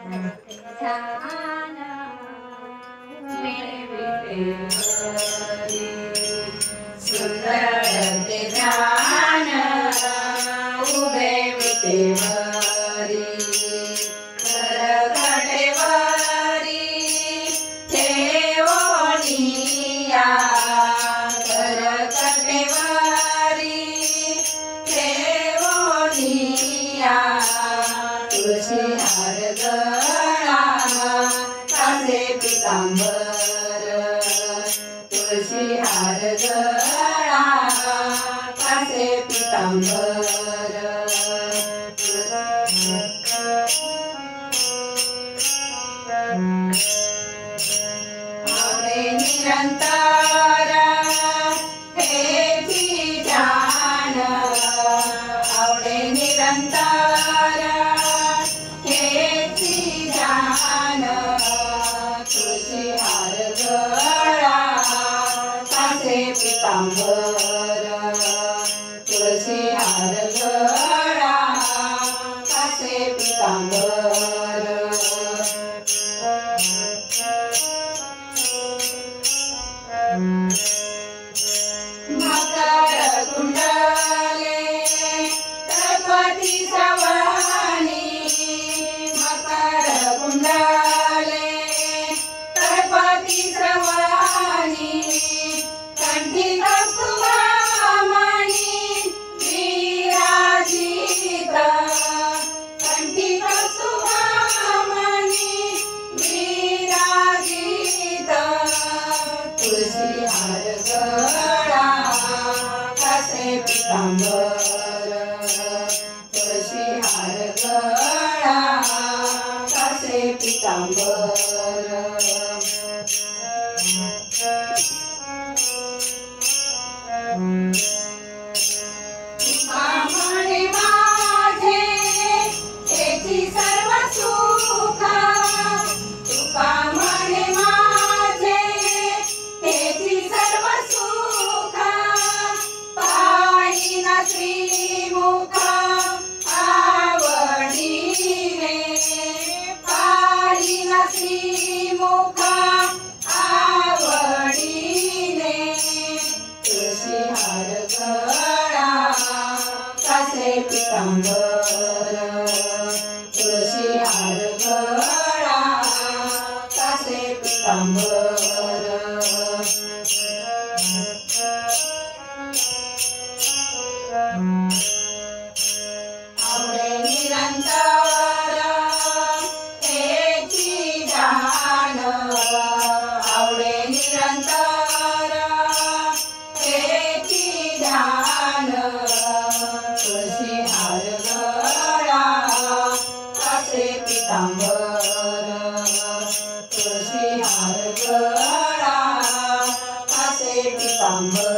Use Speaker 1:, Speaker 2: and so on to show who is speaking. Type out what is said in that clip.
Speaker 1: ध्यान मिळविते हरी सुंदर ते ध्यान उभे विते हरी करकटेवरी ठेवोनिया करकटेवरी ठेवोनिया तुळशी हार गळा कासे पितांबर तुळशी हार गळा कासे पितांबर आवडे निरंतर हेची ध्यान आवडे निरंतर हेची ध्यान तुळशी हार गळा कासे पितांबर तुळशी हार गळा कासे पितांबर मकर कुंडले तळपती श्रवणी मकर कुंडले तळपती श्रवणी कंठी कौस्तुभमणी विराजित कंठी कौस्तुभमणी विराजित तुळशी हार गळा कासे पितांबर तुळशी हार गळा कासे पितांबर म्हणे माझे हेची सर्व सुख तुका म्हणे माझे हेची सर्व सुख पाहिना श्रीमुख आवडीने पाहिना श्रीमुख आवडीने तुळशी हार गळा कासे पितांबर तुळशी हार गळा कासे पितांबर आवडे निरंतर हेची ध्यान आवडे निरंतर हेची ध्यान तुळशी हार गळा कासे पितांबर तुळशी हार गळा कासे पितांबर